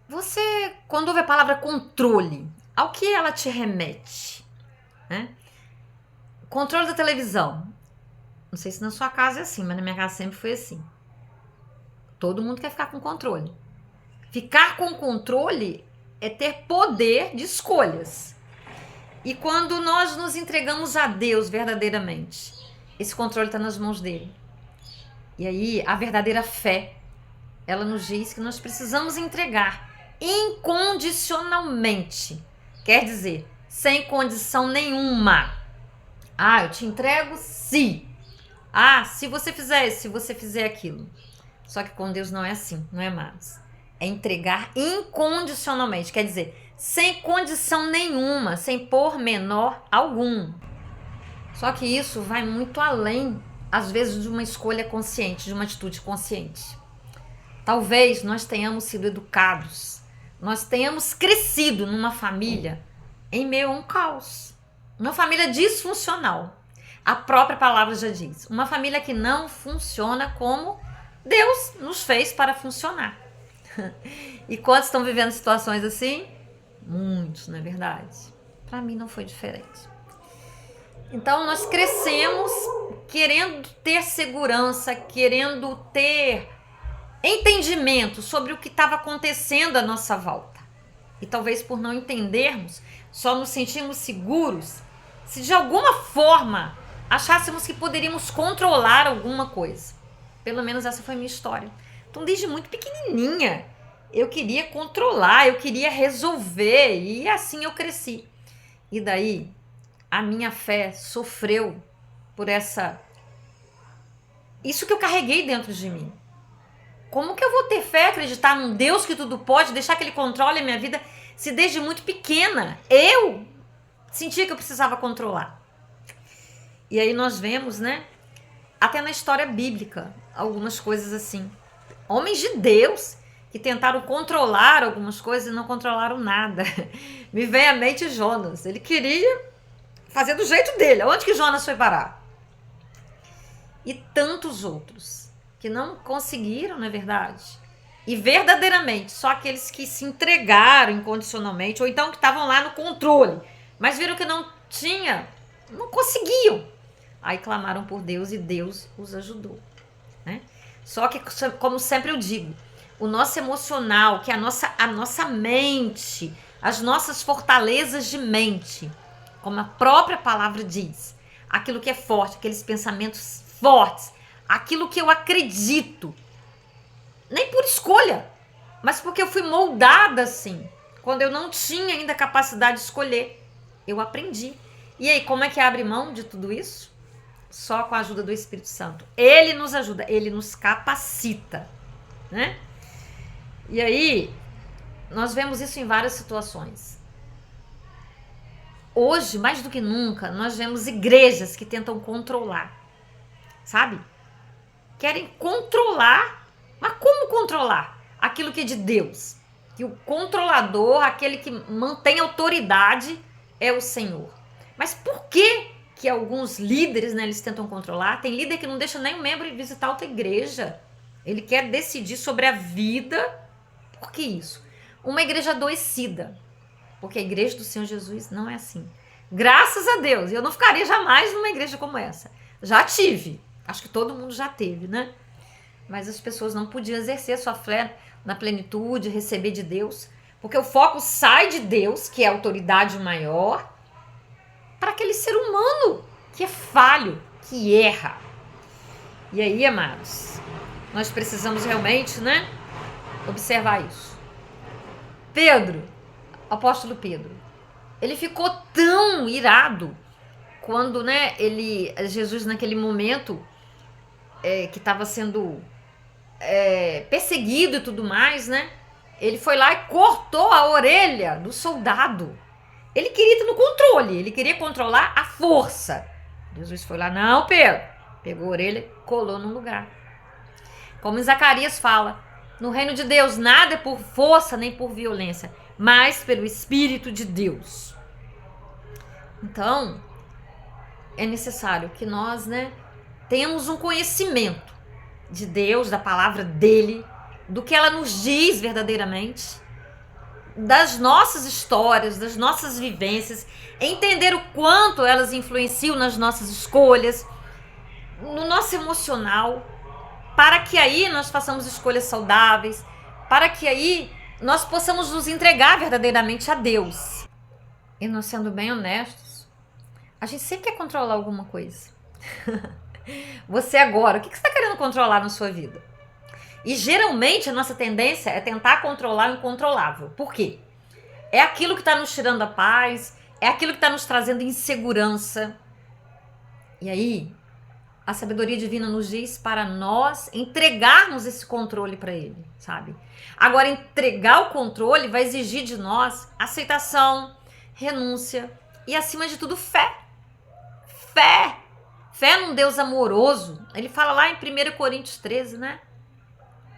Você, quando ouve a palavra controle, ao que ela te remete? Né? Controle da televisão. Não sei se na sua casa é assim, mas na minha casa sempre foi assim. Todo mundo quer ficar com controle. Ficar com controle é ter poder de escolhas. E quando nós nos entregamos a Deus verdadeiramente, esse controle está nas mãos dele. E aí, a verdadeira fé, ela nos diz que nós precisamos entregar incondicionalmente. Quer dizer, sem condição nenhuma. Eu te entrego se. Se você fizer isso, se você fizer aquilo. Só que com Deus não é assim, não é mais. É entregar incondicionalmente, quer dizer, sem condição nenhuma, sem pormenor algum. Só que isso vai muito além, às vezes, de uma escolha consciente, de uma atitude consciente. Talvez nós tenhamos sido educados, nós tenhamos crescido numa família em meio a um caos. Uma família disfuncional. A própria palavra já diz. Uma família que não funciona como Deus nos fez para funcionar. E quantos estão vivendo situações assim? Muitos, não é verdade? Para mim não foi diferente. Então nós crescemos querendo ter segurança, querendo ter entendimento sobre o que estava acontecendo à nossa volta. E talvez por não entendermos, só nos sentimos seguros se de alguma forma achássemos que poderíamos controlar alguma coisa. Pelo menos essa foi a minha história. Então, desde muito pequenininha, eu queria controlar, eu queria resolver, e assim eu cresci. E daí, a minha fé sofreu por isso que eu carreguei dentro de mim. Como que eu vou ter fé, acreditar num Deus que tudo pode, deixar que Ele controle a minha vida, se desde muito pequena eu sentia que eu precisava controlar? E aí nós vemos, né, até na história bíblica, algumas coisas assim. Homens de Deus que tentaram controlar algumas coisas e não controlaram nada. Me vem à mente Jonas. Ele queria fazer do jeito dele. Onde que Jonas foi parar? E tantos outros que não conseguiram, não é verdade? E verdadeiramente, só aqueles que se entregaram incondicionalmente, ou então que estavam lá no controle, mas viram que não conseguiam. Aí clamaram por Deus e Deus os ajudou, né? Só que, como sempre eu digo, o nosso emocional, que é a nossa mente, as nossas fortalezas de mente, como a própria palavra diz, aquilo que é forte, aqueles pensamentos fortes, aquilo que eu acredito, nem por escolha, mas porque eu fui moldada assim, quando eu não tinha ainda capacidade de escolher, eu aprendi. E aí, como é que abre mão de tudo isso? Só com a ajuda do Espírito Santo. Ele nos ajuda, ele nos capacita, né? E aí, nós vemos isso em várias situações. Hoje, mais do que nunca, nós vemos igrejas que tentam controlar, sabe? Querem controlar, mas como controlar? Aquilo que é de Deus. Que o controlador, aquele que mantém autoridade, é o Senhor. Mas por que alguns líderes, né, eles tentam controlar? Tem líder que não deixa nem um membro visitar outra igreja. Ele quer decidir sobre a vida. Por que isso? Uma igreja adoecida. Porque a igreja do Senhor Jesus não é assim. Graças a Deus. Eu não ficaria jamais numa igreja como essa. Já tive. Acho que todo mundo já teve, né? Mas as pessoas não podiam exercer sua fé na plenitude, receber de Deus. Porque o foco sai de Deus, que é a autoridade maior, para aquele ser humano que é falho, que erra. E aí, amados, nós precisamos realmente, né, observar isso. Pedro, apóstolo Pedro, ele ficou tão irado quando, né, Jesus naquele momento que estava sendo perseguido e tudo mais, né, ele foi lá e cortou a orelha do soldado. Ele queria ter no controle, ele queria controlar a força. Jesus foi lá, não, Pedro. Pegou a orelha, colou num lugar. Como em Zacarias fala, no reino de Deus nada é por força nem por violência, mas pelo Espírito de Deus. Então, é necessário que nós, né, tenhamos um conhecimento de Deus, da palavra dele, do que ela nos diz verdadeiramente, das nossas histórias, das nossas vivências, entender o quanto elas influenciam nas nossas escolhas, no nosso emocional, para que aí nós façamos escolhas saudáveis, para que aí nós possamos nos entregar verdadeiramente a Deus. E nós, sendo bem honestos, a gente sempre quer controlar alguma coisa. Você agora, o que você está querendo controlar na sua vida? E geralmente a nossa tendência é tentar controlar o incontrolável. Por quê? É aquilo que está nos tirando a paz, é aquilo que está nos trazendo insegurança. E aí, a sabedoria divina nos diz para nós entregarmos esse controle para Ele, sabe? Agora, entregar o controle vai exigir de nós aceitação, renúncia e, acima de tudo, fé. Fé. Fé num Deus amoroso. Ele fala lá em 1 Coríntios 13, né?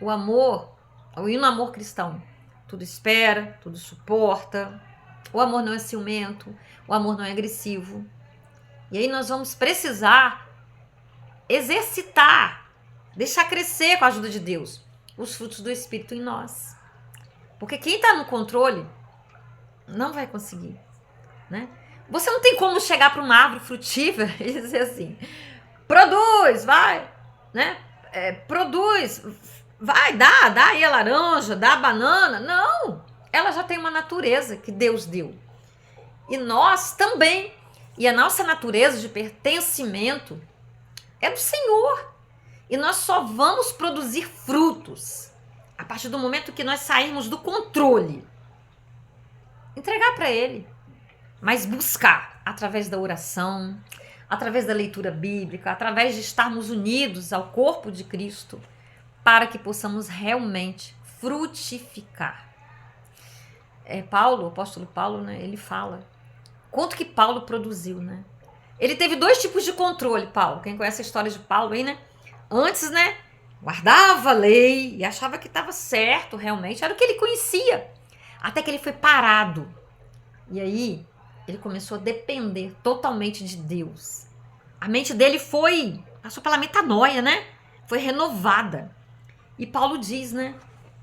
O amor, o hino amor cristão. Tudo espera, tudo suporta. O amor não é ciumento, o amor não é agressivo. E aí nós vamos precisar exercitar, deixar crescer com a ajuda de Deus os frutos do Espírito em nós. Porque quem está no controle não vai conseguir, né? Você não tem como chegar para uma árvore frutífera e dizer assim, produz, vai, né? Produz, vai, dá aí a laranja, dá a banana. Não, ela já tem uma natureza que Deus deu. E nós também. E a nossa natureza de pertencimento é do Senhor. E nós só vamos produzir frutos a partir do momento que nós sairmos do controle. Entregar para Ele. Mas buscar através da oração, através da leitura bíblica, através de estarmos unidos ao corpo de Cristo, para que possamos realmente frutificar. Paulo, o apóstolo Paulo, né, ele fala quanto que Paulo produziu, né? Ele teve 2 tipos de controle, Paulo. Quem conhece a história de Paulo aí, né? Antes, né, guardava a lei e achava que estava certo, realmente, era o que ele conhecia. Até que ele foi parado. E aí, ele começou a depender totalmente de Deus. A mente dele passou pela metanoia, né? Foi renovada. E Paulo diz, né?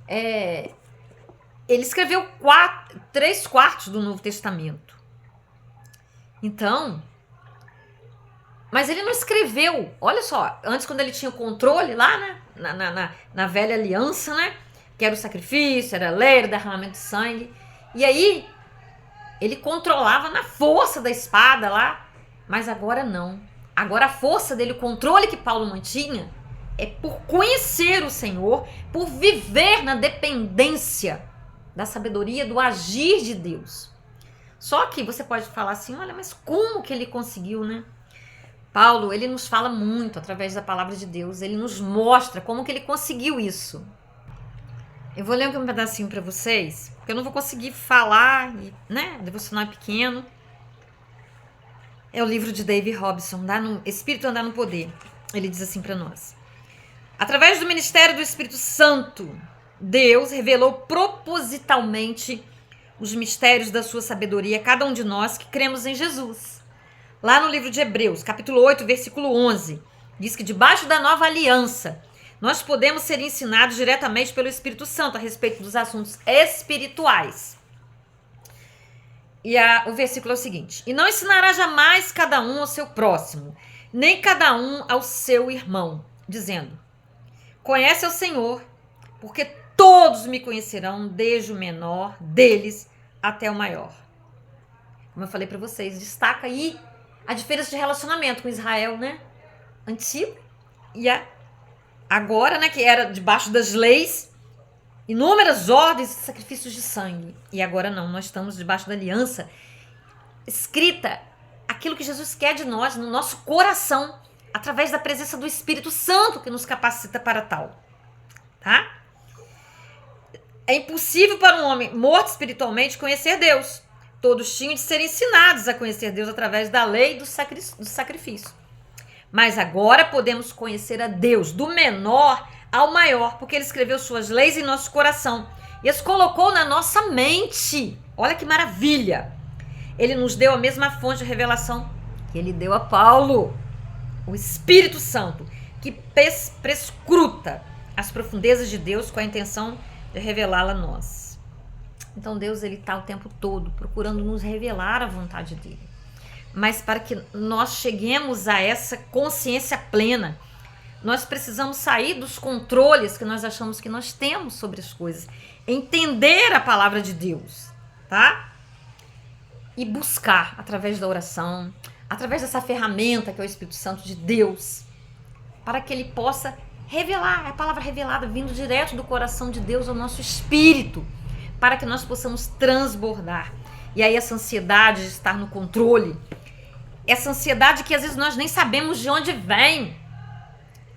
Ele escreveu 3/4 do Novo Testamento. Então, mas ele não escreveu, olha só, antes quando ele tinha o controle lá, né? Na velha aliança, né? Que era o sacrifício, era a lei, era o derramamento de sangue. E aí, ele controlava na força da espada lá, mas agora não. Agora a força dele, o controle que Paulo mantinha, é por conhecer o Senhor, por viver na dependência da sabedoria, do agir de Deus. Só que você pode falar assim, olha, mas como que ele conseguiu, né? Paulo, ele nos fala muito através da palavra de Deus, ele nos mostra como que ele conseguiu isso. Eu vou ler um pedacinho para vocês, porque eu não vou conseguir falar, né? O devocional é pequeno. É o livro de David Robson, Espírito Andar no Poder. Ele diz assim para nós. Através do ministério do Espírito Santo, Deus revelou propositalmente os mistérios da sua sabedoria a cada um de nós que cremos em Jesus. Lá no livro de Hebreus, capítulo 8, versículo 11, diz que debaixo da nova aliança, nós podemos ser ensinados diretamente pelo Espírito Santo a respeito dos assuntos espirituais. E o versículo é o seguinte: e não ensinará jamais cada um ao seu próximo, nem cada um ao seu irmão, dizendo, conhece ao Senhor, porque todos me conhecerão, desde o menor deles até o maior. Como eu falei para vocês, destaca aí a diferença de relacionamento com Israel, né? Antigo e agora, né? Que era debaixo das leis, inúmeras ordens e sacrifícios de sangue. E agora não, nós estamos debaixo da aliança escrita, aquilo que Jesus quer de nós, no nosso coração, através da presença do Espírito Santo que nos capacita para tal. Tá? É impossível para um homem morto espiritualmente conhecer Deus. Todos tinham de ser ensinados a conhecer Deus através da lei e do sacrifício. Mas agora podemos conhecer a Deus, do menor ao maior, porque Ele escreveu suas leis em nosso coração e as colocou na nossa mente. Olha que maravilha! Ele nos deu a mesma fonte de revelação que Ele deu a Paulo, o Espírito Santo, que prescruta as profundezas de Deus com a intenção de revelá-la a nós. Então Deus, ele está o tempo todo procurando nos revelar a vontade dele. Mas para que nós cheguemos a essa consciência plena, nós precisamos sair dos controles que nós achamos que nós temos sobre as coisas. Entender a palavra de Deus, tá? E buscar através da oração, através dessa ferramenta que é o Espírito Santo de Deus, para que ele possa revelar, a palavra revelada vindo direto do coração de Deus ao nosso espírito, para que nós possamos transbordar. E aí essa ansiedade de estar no controle, essa ansiedade que às vezes nós nem sabemos de onde vem,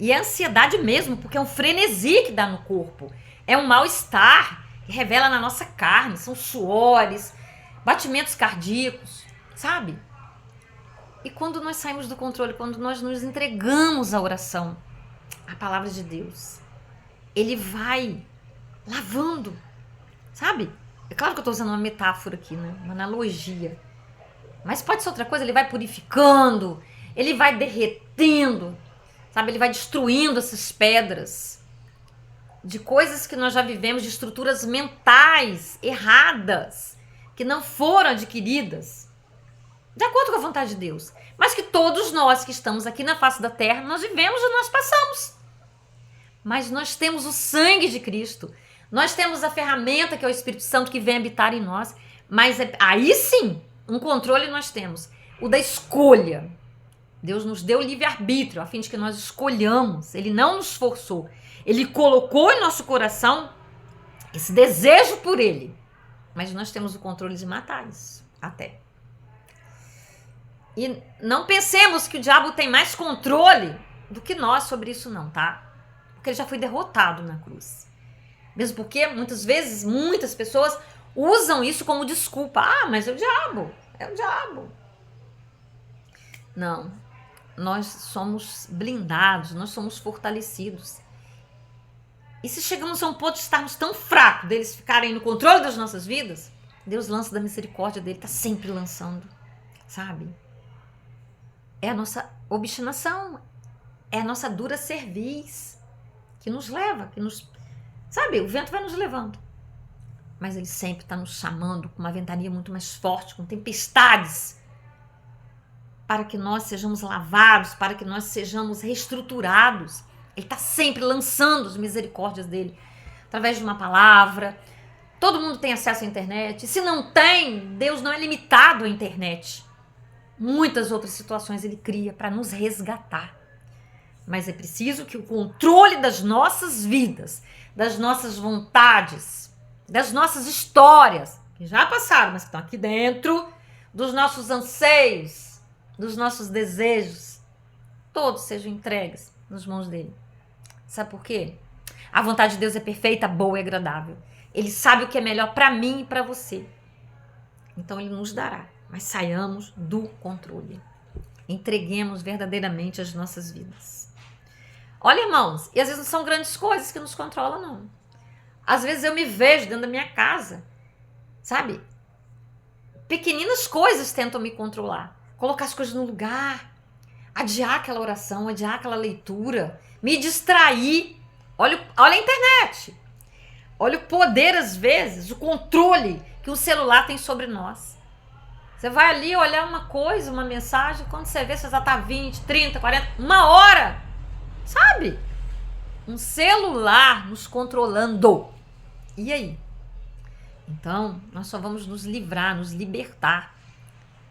e é ansiedade mesmo, porque é um frenesi que dá no corpo, é um mal-estar que revela na nossa carne, são suores, batimentos cardíacos, sabe? E quando nós saímos do controle, quando nós nos entregamos à oração, à palavra de Deus, ele vai lavando, sabe? É claro que eu estou usando uma metáfora aqui, né? Uma analogia. Mas pode ser outra coisa, ele vai purificando, ele vai derretendo, sabe? Ele vai destruindo essas pedras de coisas que nós já vivemos, de estruturas mentais erradas, que não foram adquiridas de acordo com a vontade de Deus, mas que todos nós que estamos aqui na face da terra, nós vivemos e nós passamos. Mas nós temos o sangue de Cristo, nós temos a ferramenta que é o Espírito Santo que vem habitar em nós, mas aí sim, um controle nós temos, o da escolha. Deus nos deu livre-arbítrio, a fim de que nós escolhamos, ele não nos forçou, ele colocou em nosso coração esse desejo por ele, mas nós temos o controle de matar isso, até. E não pensemos que o diabo tem mais controle do que nós sobre isso não, tá? Porque ele já foi derrotado na cruz. Mesmo porque, muitas vezes, muitas pessoas usam isso como desculpa. Ah, mas é o diabo. Não. Nós somos blindados, nós somos fortalecidos. E se chegamos a um ponto de estarmos tão fracos, deles ficarem no controle das nossas vidas, Deus lança da misericórdia dele, tá sempre lançando, sabe? É a nossa obstinação, é a nossa dura cerviz que nos leva, sabe, o vento vai nos levando. Mas ele sempre está nos chamando com uma ventania muito mais forte, com tempestades, para que nós sejamos lavados, para que nós sejamos reestruturados. Ele está sempre lançando as misericórdias dele, através de uma palavra. Todo mundo tem acesso à internet. Se não tem, Deus não é limitado à internet. Muitas outras situações ele cria para nos resgatar. Mas é preciso que o controle das nossas vidas, das nossas vontades, das nossas histórias, que já passaram, mas que estão aqui dentro, dos nossos anseios, dos nossos desejos, todos sejam entregues nas mãos dele. Sabe por quê? A vontade de Deus é perfeita, boa e agradável. Ele sabe o que é melhor para mim e para você. Então ele nos dará. Mas saiamos do controle. Entreguemos verdadeiramente as nossas vidas. Olha, irmãos, e às vezes não são grandes coisas que nos controlam, não. Às vezes eu me vejo dentro da minha casa, sabe? Pequeninas coisas tentam me controlar. Colocar as coisas no lugar, adiar aquela oração, adiar aquela leitura, me distrair. Olha a internet. Olha o poder, às vezes, o controle que o celular tem sobre nós. Você vai ali olhar uma coisa, uma mensagem, quando você vê, você já está 20, 30, 40, uma hora, sabe? Um celular nos controlando. E aí? Então, nós só vamos nos livrar, nos libertar,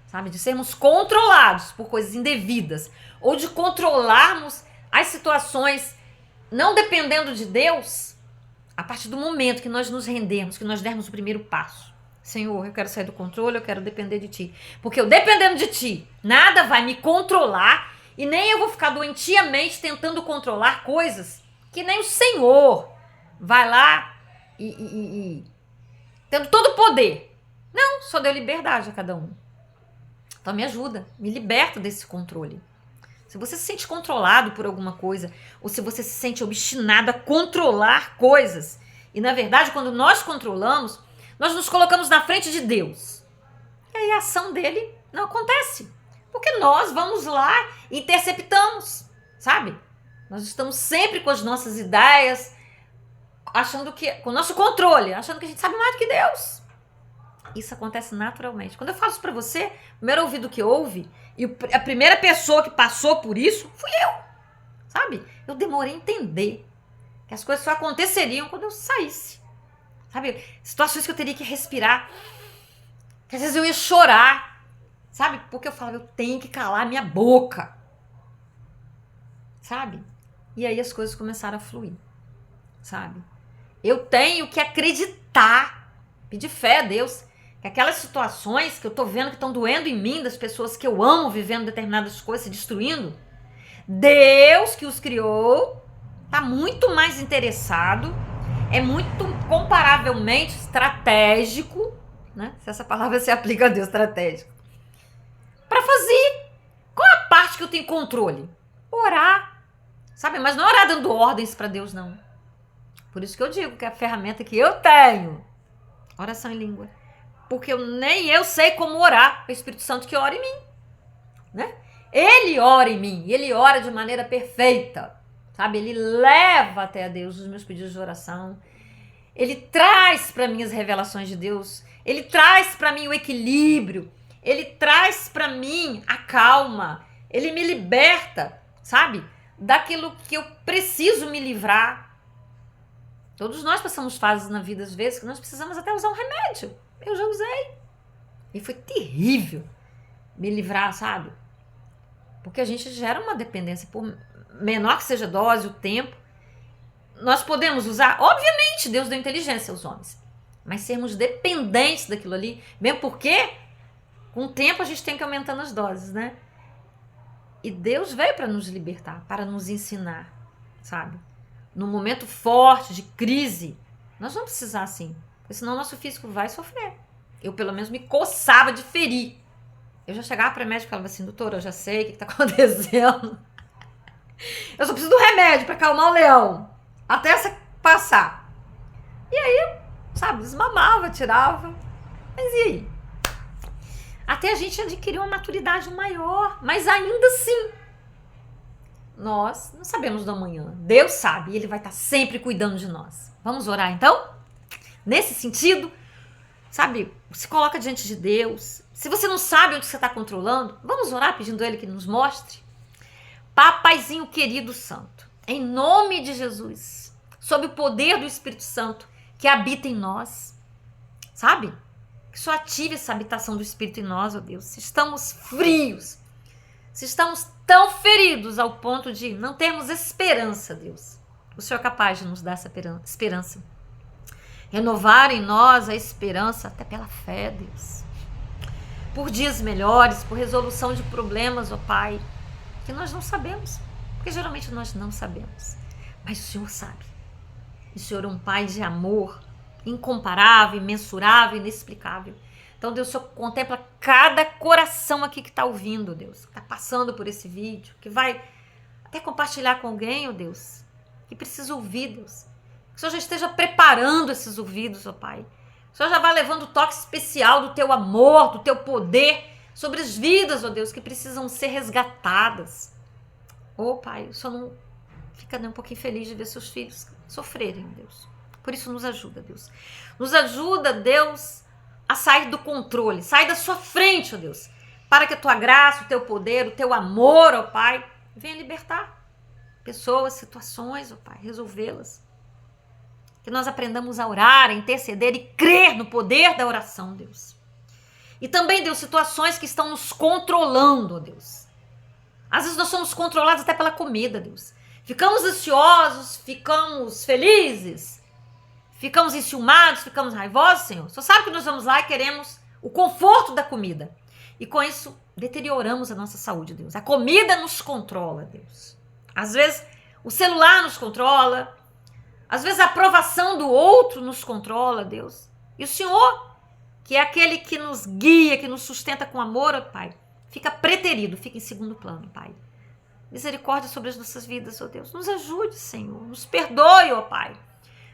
sabe? De sermos controlados por coisas indevidas, ou de controlarmos as situações não dependendo de Deus, a partir do momento que nós nos rendemos, que nós dermos o primeiro passo. Senhor, eu quero sair do controle, eu quero depender de Ti. Porque eu dependendo de Ti, nada vai me controlar e nem eu vou ficar doentiamente tentando controlar coisas que nem o Senhor vai lá e tendo todo o poder. Não, só deu liberdade a cada um. Então me ajuda, me liberta desse controle. Se você se sente controlado por alguma coisa, ou se você se sente obstinado a controlar coisas, e na verdade quando nós controlamos, nós nos colocamos na frente de Deus. E aí a ação dele não acontece. Porque nós vamos lá e interceptamos, sabe? Nós estamos sempre com as nossas ideias, achando que, com o nosso controle, achando que a gente sabe mais do que Deus. isso acontece naturalmente. Quando eu faço para você, o primeiro ouvido que ouve, e a primeira pessoa que passou por isso, fui eu, sabe? Eu demorei a entender que as coisas só aconteceriam quando eu saísse, sabe? Situações que eu teria que respirar, que às vezes eu ia chorar, sabe? Porque eu falava, eu tenho que calar a minha boca, sabe? E aí as coisas começaram a fluir, sabe? Eu tenho que acreditar, pedir fé a Deus, que aquelas situações que eu tô vendo que estão doendo em mim, das pessoas que eu amo vivendo determinadas coisas, se destruindo, Deus que os criou tá muito mais interessado, é muito comparavelmente estratégico, né? Se essa palavra se aplica a Deus, estratégico, para fazer. Qual a parte que eu tenho controle? Orar, sabe? Mas não orar dando ordens para Deus, não. Por isso que eu digo que é a ferramenta que eu tenho, oração em língua. Porque nem eu sei como orar. É o Espírito Santo que ora em mim, né? Ele ora em mim, ele ora de maneira perfeita, sabe? Ele leva até a Deus os meus pedidos de oração. Ele traz para mim as revelações de Deus. Ele traz para mim o equilíbrio. Ele traz para mim a calma. Ele me liberta, sabe? Daquilo que eu preciso me livrar. Todos nós passamos fases na vida, às vezes, que nós precisamos até usar um remédio. Eu já usei. E foi terrível me livrar, sabe? Porque a gente gera uma dependência. Por menor que seja a dose, o tempo, nós podemos usar. Obviamente, Deus deu inteligência aos homens. Mas sermos dependentes daquilo ali, mesmo porque, com o tempo, a gente tem que ir aumentando as doses, né? E Deus veio para nos libertar, para nos ensinar, sabe? Num momento forte, de crise, nós vamos precisar assim, porque senão nosso físico vai sofrer. Eu, pelo menos, me coçava de ferir. Eu já chegava para a médica e falava assim, doutora, eu já sei o que está acontecendo. Eu só preciso do remédio para acalmar o leão, até essa passar. E aí, sabe, desmamava, tirava. Mas e aí? Até a gente adquirir uma maturidade maior, mas ainda assim, nós não sabemos do amanhã. Deus sabe e Ele vai estar sempre cuidando de nós. Vamos orar então? Nesse sentido, sabe, se coloca diante de Deus. Se você não sabe onde você está controlando, vamos orar pedindo a Ele que nos mostre. Papaizinho querido santo, em nome de Jesus, sob o poder do Espírito Santo que habita em nós, sabe? Que só ative essa habitação do Espírito em nós, ó Deus. Se estamos frios, se estamos tão feridos ao ponto de não termos esperança, Deus, o Senhor é capaz de nos dar essa esperança. Renovar em nós a esperança, até pela fé, Deus. Por dias melhores, por resolução de problemas, ó Pai, que nós não sabemos, porque geralmente nós não sabemos. Mas o Senhor sabe. O Senhor é um Pai de amor, incomparável, imensurável, inexplicável. Então, Deus, o Senhor contempla cada coração aqui que está ouvindo, Deus, que está passando por esse vídeo, que vai até compartilhar com alguém, ó Deus, que precisa ouvir, Deus. Que o Senhor já esteja preparando esses ouvidos, ó Pai. O Senhor já vai levando o toque especial do Teu amor, do Teu poder sobre as vidas, ó Deus, que precisam ser resgatadas. Ô Pai, o Senhor não fica nem um pouquinho feliz de ver seus filhos sofrerem, Deus. Por isso nos ajuda, Deus. Nos ajuda, Deus, a sair do controle, sair da sua frente, ó Deus, para que a Tua graça, o Teu poder, o Teu amor, ó Pai, venha libertar pessoas, situações, ó Pai, resolvê-las. Que nós aprendamos a orar, a interceder e crer no poder da oração, Deus. E também, Deus, situações que estão nos controlando, ó Deus. Às vezes nós somos controlados até pela comida, Deus. Ficamos ansiosos, ficamos felizes, ficamos enciumados, ficamos raivosos, Senhor. Só sabe que nós vamos lá e queremos o conforto da comida. E com isso, deterioramos a nossa saúde, Deus. A comida nos controla, Deus. Às vezes, o celular nos controla. Às vezes, a aprovação do outro nos controla, Deus. E o Senhor, que é aquele que nos guia, que nos sustenta com amor, ó Pai, fica preterido, fica em segundo plano, Pai. Misericórdia sobre as nossas vidas, ó Deus. Nos ajude, Senhor. Nos perdoe, ó Pai.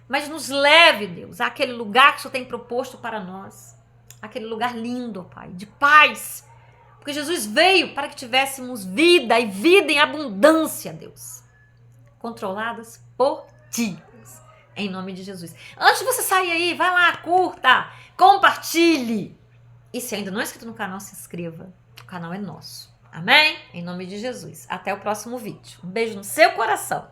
Mas nos leve, Deus, àquele lugar que o Senhor tem proposto para nós. Aquele lugar lindo, ó Pai, de paz. Porque Jesus veio para que tivéssemos vida e vida em abundância, Deus. Controladas por Ti, Deus. Em nome de Jesus. Antes de você sair aí, vai lá, curta, compartilhe. E se ainda não é inscrito no canal, se inscreva. O canal é nosso. Amém? Em nome de Jesus. Até o próximo vídeo. Um beijo no seu coração.